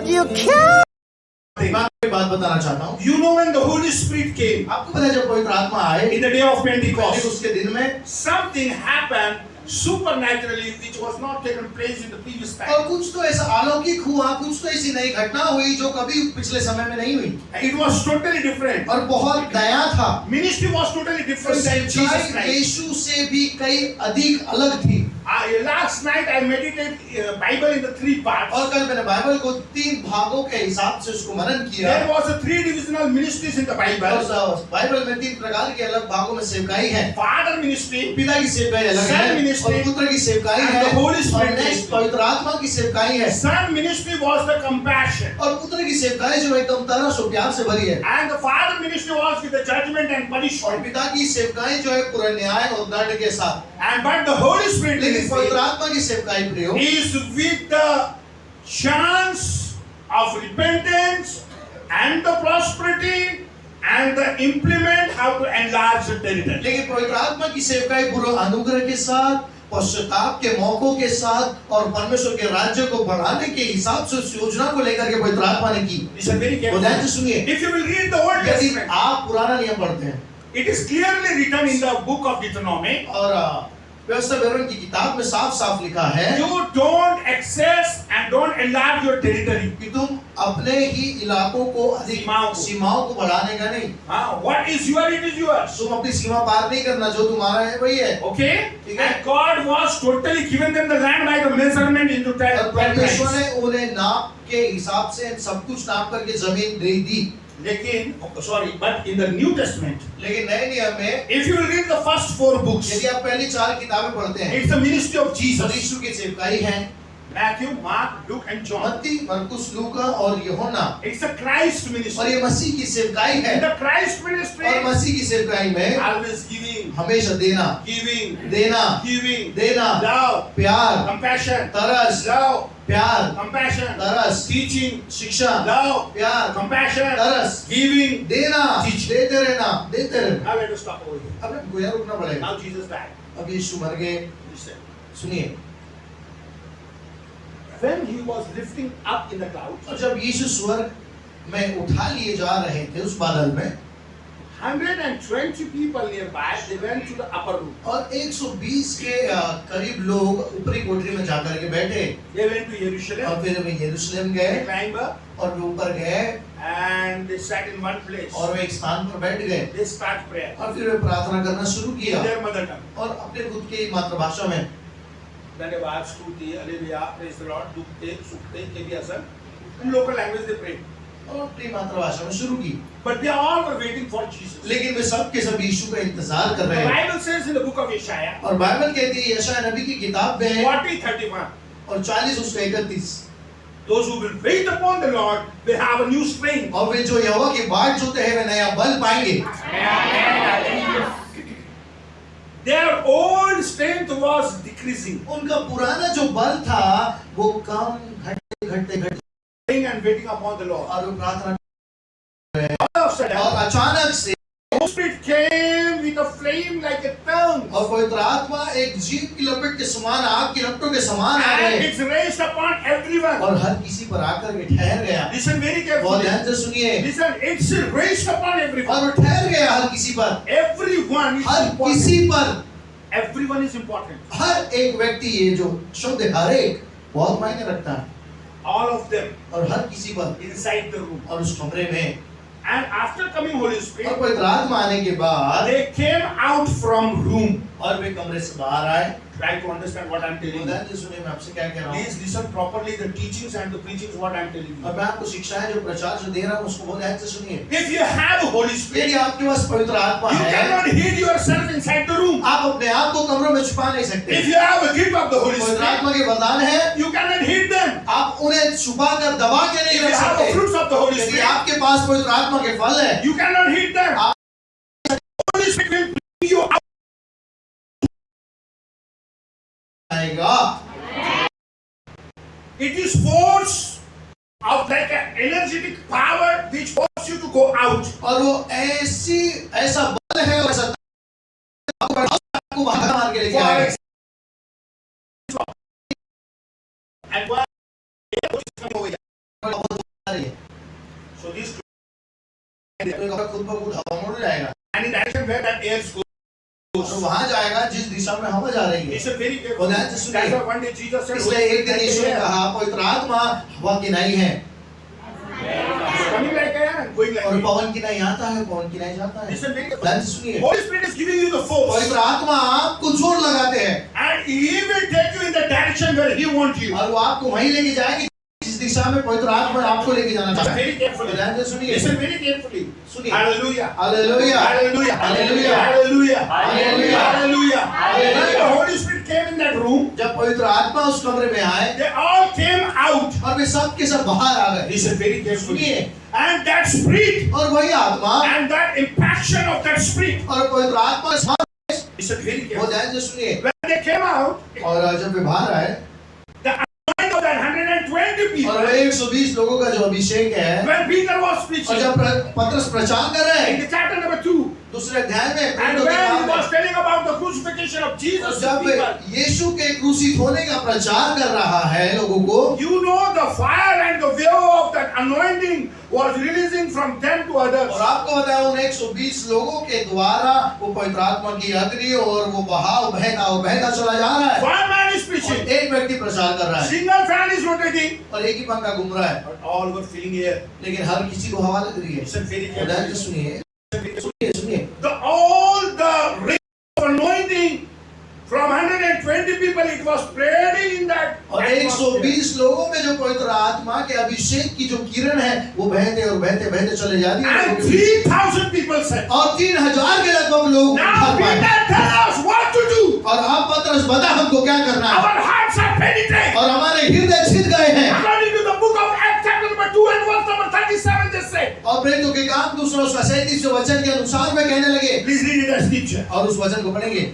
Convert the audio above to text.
But you can't. मैं आपको एक बात बताना चाहता हूँ। You know when the Holy Spirit came आपको पता है जब पवित्र आत्मा आए in the day of Pentecost, उसके दिन में something happened supernaturally which was not taken place in the previous और time. कुछ तो ऐसा अलौकिक हुआ, कुछ तो ऐसी नई घटना हुई जो कभी पिछले समय में नहीं हुई It was totally different. और बहुत नया था। Ministry was totally different than Jesus Christ. यीशु से भी कई अधिक अलग थी। Last night I meditated Bible in the 3 parts. और कल मैंने बाइबल को 3 भागों के हिसाब से उसको मनन किया। There was a 3 divisional ministries in the Bible. और बाइबल में 3 प्रकार के अलग भागों में सेवकाई है। Father ministry, पिता की सेवकाई अलग है और पुत्र की सेवकाई है और नेक्स्ट पवित्र आत्मा की सेवकाई है। Son ministry was the compassion. और पुत्र की सेवकाई जो एकदम तरस और प्यार से भरी है। And the father ministry was with the judgment and और punishment. पिता की सेवकाई जो है पूरे न्याय और दंड के साथ। And but the Holy Spirit लेकिन पवित्र ministry आत्मा की सेवकाई प्रियो is with the chance of repentance and the prosperity and the implement how to enlarge the territory. लेकिन पवित्र आत्मा की सेवकाई पूरे अनुग्रह के साथ, पश्चाताप के मौकों के साथ और परमेश्वर के राज्य को बढ़ाने के हिसाब से उस योजना को लेकर के पवित्र आत्मा ने की। Listen very वो ध्यान carefully. से सुनिए। If you will read the Old यदि Testament, आप पुराना नियम पढ़ते हैं it is clearly written in the book of Deuteronomy. और व्यवस्था विवरण की किताब में साफ-साफ लिखा है You don't access and don't enlarge your territory. कि तुम अपने ही इलाकों को अधिक सीमाओं को बढ़ाने का नहीं। What is yours, it is yours. तुम अपनी सीमा पार नहीं करना, जो तुम्हारा है वही है। Okay? ठीक है। And God was totally given them the land by the measurement into और परमेश्वर 12 ने उन्हें नाप के हिसाब से सब कुछ नाप करके जमीन दे दी। लेकिन but in the New Testament, लेकिन नए नियम में if you will read the first 4 books, यदि आप पहली 4 किताबें पढ़ते हैं, it's the ministry of तो Jesus. यीशु की सेवकाई है। Matthew, Mark, Luke and John. मत्ती, मरकुस, लूका और यूहन्ना। It's a Christ और ministry. ये मसीह की सेवकाई है। In the Christ ministry, और मसीह की सेवकाई में always giving, हमेशा देना, giving, देना, giving, देना, love, प्यार, compassion, तरस, love, प्यार, compassion, तरस, teaching, शिक्षा, love, प्यार, compassion, तरस, giving. देना, देते रहना, देते रहना। Now let us stop over here. अब हमको यहाँ रुकना पड़ेगा। Now Jesus died. अब यीशु मर गए। Listen. सुनिए, When he was lifting up in the clouds, और जब यीशु स्वर्ग में उठा लिए जा रहे थे उस बादल में, 120 people nearby, they went to the upper room. और 120 के करीब लोग ऊपरी कोठरी में जाकर के बैठे They went to Jerusalem, और फिर वे यरूशलेम they गए climbed up, और वे ऊपर गए and they sat in one place. और वे एक स्थान पर बैठ गए They start prayer और फिर वे प्रार्थना करना शुरू in किया their mother tongue. और अपने खुद की मातृभाषा में। धन्यवाद, स्तुति, हालेलुया, praise the Lord, दुखते, सुखते, के भी असर. In local language they prayed. और अपनी मातृभाषा में शुरू की। But they all were waiting for Jesus. लेकिन वे सब के सब यीशु का इंतजार कर The रहे हैं। Bible says in the book of Isaiah, और बाइबल कहती है यशायाह नबी की किताब में 40:31, और 40 उसका 31, those who will wait upon the Lord will have a new strength. और वे जो यहोवा की बाट जोते हैं वे नया बल पाएंगे। Their old strength was decreasing. उनका पुराना जो बल था वो कम घटते Praying and waiting upon the Lord. और वो प्रार्थना All of a sudden, और अचानक से the Holy Spirit came with a flame like a tongue, और पवित्र आत्मा एक जीभ की लपट के समान, आग की लपटों के समान आ and गए it's raised upon everyone. और हर किसी पर आकर के ठहर गया। Listen very बहुत carefully. ध्यान से सुनिए। Listen, it's raised upon everyone. और वो ठहर गया हर किसी पर, Everyone is हर important. किसी पर, Everyone is important. हर एक व्यक्ति, ये जो शब्द हर एक बहुत मायने रखता है। All of them और हर किसी पर inside the room. और उस कमरे में। And after coming Holy और Spirit, पवित्र आत्मा आने के बाद they came out from room. और वे कमरे से बाहर आए। Try to understand what I'm telling you. ध्यान से सुनिए मैं आपसे क्या कह रहा हूँ। Please listen properly the teachings and the preachings what I'm telling you. और मैं आपको शिक्षाएं जो प्रचार जो दे रहा हूँ उसको बहुत ध्यान से सुनिए। If you have Holy Spirit, यदि आपके पास पवित्र आत्मा you है, cannot hid yourself inside the room. आप अपने आप को कमरों में छुपा नहीं सकते। If you have a gift of the Holy पवित्र Spirit, आत्मा के वरदान है, you cannot hid them. आप उन्हें छुपा कर दबा के नहीं If you रख have the सकते। fruits of the Holy यदि Spirit, आपके पास पवित्र आत्मा के फल है, you cannot hid them. Holy Spirit will bring you out. आएगा। It is force of like an energetic power which forces you to go out. और वो ऐसा बल है और ऐसा आपको बाहर मार के लेके आएगा। And what is coming over here? तो एक खुद ब खुद हवा में उड़ जाएगा and in the direction where that air goes. और वहां जाएगा जिस दिशा में हवा जा रही है। Listen very carefully. और ध्यान से सुनिए। That's why one day Jesus said, इसलिए एक दिन यीशु ने कहा पवित्र आत्मा हवा की नहीं है It's coming like air and going like और wind. पवन की नहीं आता है, पवन की नहीं जाता है। Listen very carefully. ध्यान से सुनिए। Holy Spirit is giving you the force, पवित्र आत्मा आपको जोर लगाते हैं and He will take you in the direction where He wants you. और वो आपको वहीं लेके जाएगी जिस दिशा में पवित्र आत्मा आपको लेके जाना चाहता है। Very carefully. ध्यान से सुनिए। Listen very carefully. सुनिए। Hallelujah. Hallelujah Hallelujah. Hallelujah Hallelujah. Hallelujah. Hallelujah. Hallelujah. When the Holy Spirit came in that room, जब पवित्र आत्मा उस कमरे में आए they all came out. और वे सब के सब बाहर आ गए। Listen very carefully. सुनिए। And that spirit और वही आत्मा and that impaction of that spirit. और पवित्र आत्मा के साथ Listen very वो carefully. ध्यान से सुनिए। When they came out, और जब वे बाहर आए the anointing of that 120 people. और 120 लोगों का जो अभिषेक है When Peter was और preaching जब पतरस प्रचार कर रहे in हैं the chapter number 2, दूसरे अध्याय में and प्रेरितों के when काम he में was telling about the crucifixion of और Jesus to जब people, यीशु के क्रूसित होने का प्रचार कर रहा है लोगों को you know the fire and the wave of that anointing was releasing from them to others. और आपको बताया उन 120 लोगों के द्वारा वो पवित्र आत्मा की अग्नि और वो बहाव बहता चला जा रहा है। One man is और preaching, एक व्यक्ति प्रचार कर रहा है single fan is rotating, और एक ही पंखा घूम रहा है but all were feeling air. लेकिन हर किसी को हवा लग रही है। Listen very और ध्यान से carefully. सुनिए सुनिए सुनिए All the rays of anointing from 120 people, it was spreading in that और atmosphere. 120 लोगों में जो पवित्र आत्मा के अभिषेक की जो किरण है वो बहते और बहते बहते चले जा रही And है 3,000 people said, और 3000 के लगभग लोग now उठा पाए। Peter tell us what to do. और अब पतरस बता हमको क्या करना है Our hearts are penetrated. और हमारे हृदय छिद गए हैं। According to the book of Acts chapter number 2 and verse number 37, they say. और प्रेरितों के काम 2 उसका 37 वचन के अनुसार में कहने लगे Please read it as scripture. और उस वचन को पढ़ेंगे